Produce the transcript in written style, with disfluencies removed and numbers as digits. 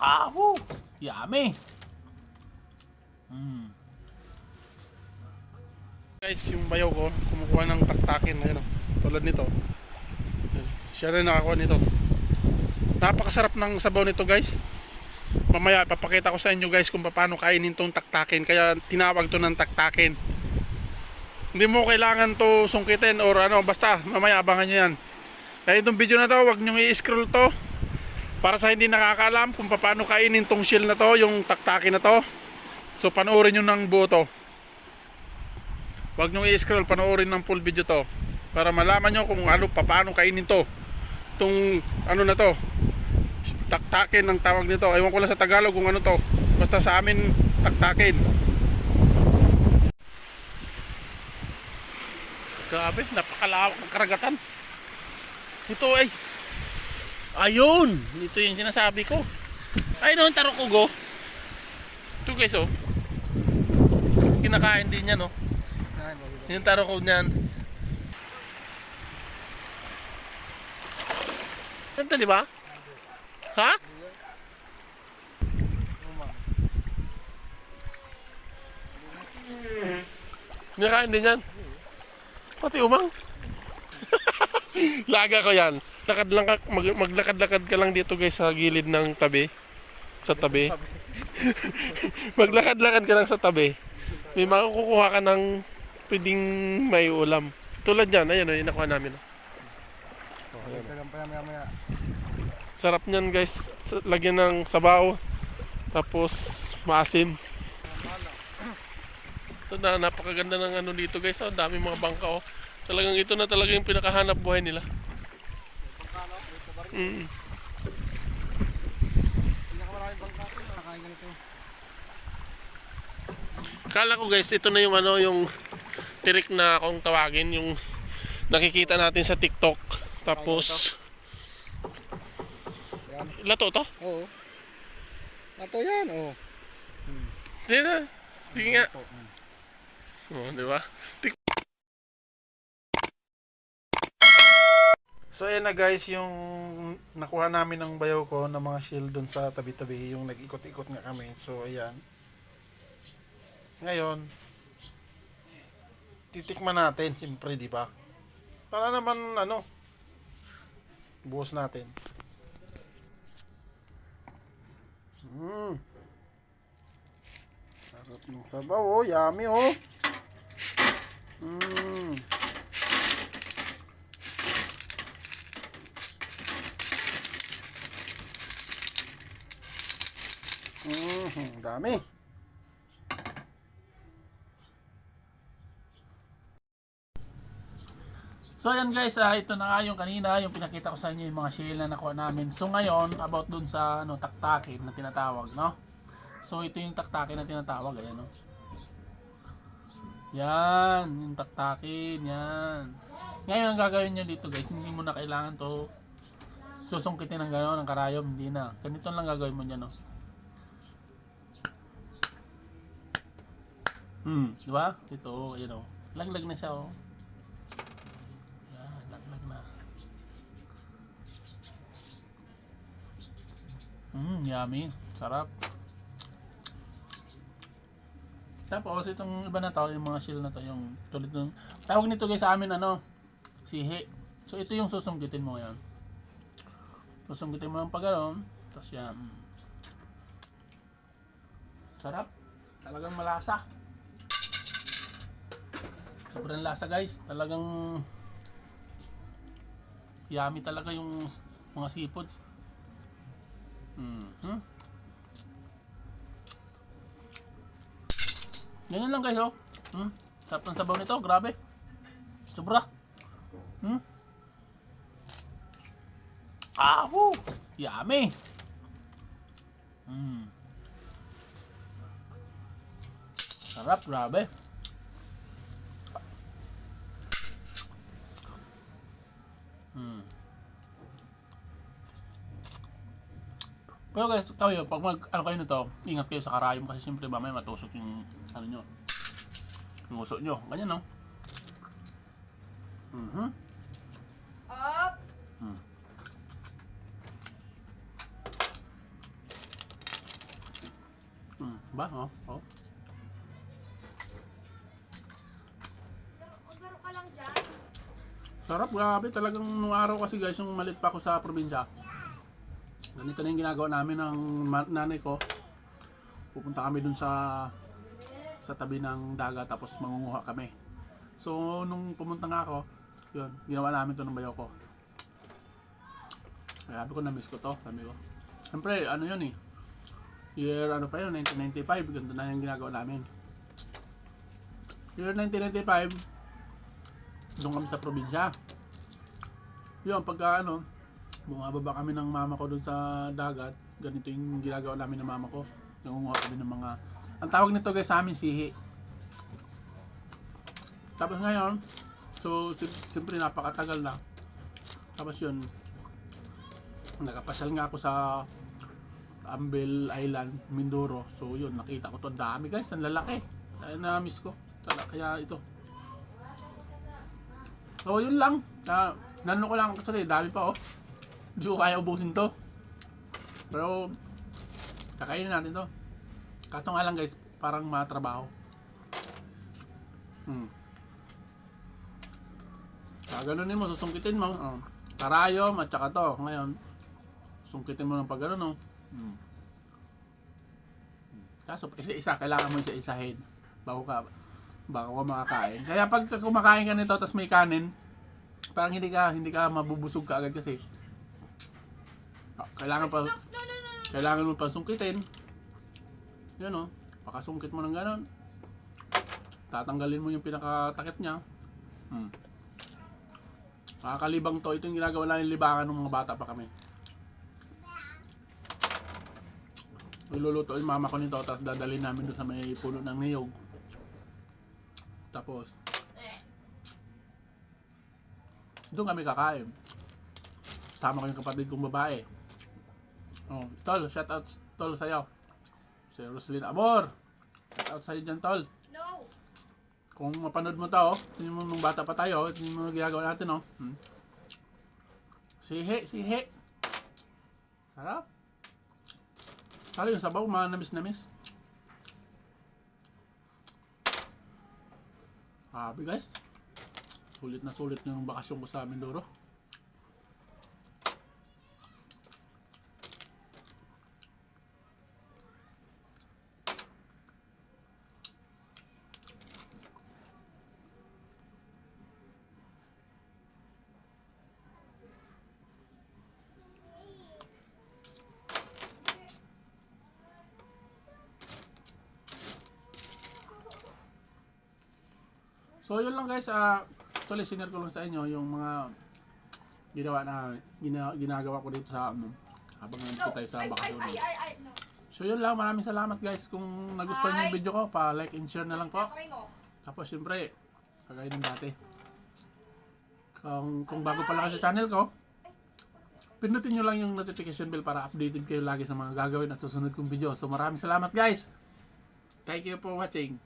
Woo! Yummy! Guys, yung bayaw ko, kumukuha ng taktakin. Ayun, tulad nito. Siya rin nakakuha nito. Napakasarap ng sabaw nito, guys. Mamaya ipapakita ko sa inyo, guys, kung paano kainin tong taktakin. Kaya tinawag to ng taktakin. Hindi mo kailangan to sungkitin or ano, basta mamaya abangan nyo yan. Kaya itong video na to, wag nyo i-scroll to para sa hindi nakakaalam kung paano kainin tong shell na to, yung taktakin na to. So panoorin nyo ng buo to. Wag nyo i-scroll, panoorin ng full video to para malaman nyo kung ano, paano kainin to. Itong ano na to, taktakin ang tawag nito. Ewan ko lang sa Tagalog kung ano to, basta sa amin taktakin. Grabe, napakalawak ng karagatan. Ito ay ayun, ito yung sinasabi ko. Ay noon, tarukugo. Ito guys, oh, kinakain din yan, oh. Yung tarukog niyan. Ito, di ba? Ha? Kinakain din yan. Pati umang. Laga ko yan. Maglakad-lakad ka lang dito guys sa gilid ng tabi. Sa tabi. Maglakad-lakad ka lang sa tabi. May makukuha ka ng pwedeng may ulam. Tulad yan. Ayan o, yung nakuha namin. Sarap niyan guys. Lagyan ng sabaw. Tapos maasim. Ito na, napakaganda ng ano dito guys. Ang dami mga bangka, oh. Talagang ito na talaga yung pinakahanap buhay nila. Kala ko guys, ito na yung ano, yung tirik na kung tawagin, yung nakikita natin sa TikTok. Tapos lato to? Oo. Lato yan, oo. Hindi na. Sige nga. Oh, di ba? So ayan na guys, yung nakuha namin ng bayaw ko ng mga shell dun sa tabi-tabi, yung nag-ikot-ikot nga kami. So ayan. Ngayon, titikman natin, siyempre, di ba? Para naman ano, buhos natin. Sarap ng sabaw, oh, yummy, oh. Dami. So ayan guys, ito na nga yung kanina, yung pinakita ko sa inyo yung mga shell na nakuha namin. So ngayon, about dun sa ano, taktakin na tinatawag, no? So ito yung taktakin na tinatawag, ayan, no? Yan, yung taktakin, yan. Ngayon ang gagawin nyo dito guys, hindi mo na kailangan to susungkitin ng gano'n, ng karayom, hindi na. Ganito lang gagawin mo dyan, no? Di ba? Ito, ayan, oh. Laglag na siya, oh. Yummy. Sarap. Tapos itong iba na to, yung mga shell na to, yung tulad ng tawag nito guys sa amin ano, sihi. So ito yung susungkitin mo yan. Susungkitin mo ng pagano'n, tapos yan. Sarap. Talagang malasa. Sobrang lasa guys. Talagang yummy talaga yung mga seafood. Ganyan lang guys, oh. Sarap ng sabaw nito, grabe. Sobra. Woo! Yummy. Sarap, grabe. Pero guys, kayo, pag ano kayo nito, ingat kayo sa karayom kasi siyempre ba may matusok yung ano nyo, yung uso nyo. Ganyan, no? Ba? Oh, oh. Maglaro ka lang dyan. Sarap, grabe. Talagang nung araw kasi guys, yung malit pa ako sa probinsya. Ganito na yung ginagawa namin ng nanay ko. Pupunta kami dun sa tabi ng dagat tapos mangunguha kami. So, nung pumunta nga ako, yun, ginawa namin to ng bayaw ko. Kaya sabi ko, na-miss ko to. Sabi ko. Siyempre, ano yun eh. Year, ano pa yun, 1995. Ganito na yung ginagawa namin. Year 1995, doon kami sa probinsya. Yun, pagka ano, bumababa kami ng mama ko doon sa dagat. Ganito yung ginagawa namin ng mama ko. Nangunguha kami ng mga... Ang tawag nito guys sa amin, sihi. Tapos ngayon, so siyempre napakatagal na. Tapos yun, nakapasyal nga ako sa Ambel Island, Mindoro. So yun, nakita ko to, ang dami guys, ang lalaki. Kaya na-miss ko. Kaya ito. So yun lang. Nano ko lang, sorry, dami pa oh. Hindi ko kaya ubusin to. Pero, kakainin natin to. Kaso nga lang guys, parang matrabaho. Ganunin mo, susungkitin mo. Karayom at saka to. Ngayon, sungkitin mo ng pag gano'n, no? Kaso, isa-isa, kailangan mo isa-isahin. Bago ka makakain. Kaya pag kumakain ka nito, tapos may kanin, parang hindi ka mabubusog ka agad kasi kailangan mo pa sungkitin. Yan o, pakasungkit mo ng gano'n. Tatanggalin mo yung pinakatakip niya. Makakalibang to. Ito yung ginagawa namin libangan ng mga bata pa kami. Iluluto yung mama ko nito, tapos dadalhin namin doon sa may puno ng niyog. Tapos doon kami kakain. Sama ko yung kapatid kong babae. Oh, tol, shout out tol sa'yo. Si Roslyn Amor. Shout out sa'yo dyan, tol. No! Kung mapanood mo to, tingin mo nung bata pa tayo, tingin mo ginagawa natin, oh. Sihe. Sarap. Sarap yung sabaw, mga namis. Happy guys. Sulit na sulit yung bakasyon ko sa Mindoro. So yun lang guys, actually sinare ko lang sa inyo yung mga ginagawa ko dito sa habang nandito tayo sa bakasyon. No. So yun lang, maraming salamat guys. Kung nagustuhan niyo yung video ko, pa-like and share na lang po. Tapos syempre, kagaya ng dati. Kung bago pa lang kayo sa channel ko, pindutin nyo lang yung notification bell para updated kayo lagi sa mga gagawin at susunod kong video. So maraming salamat guys. Thank you for watching.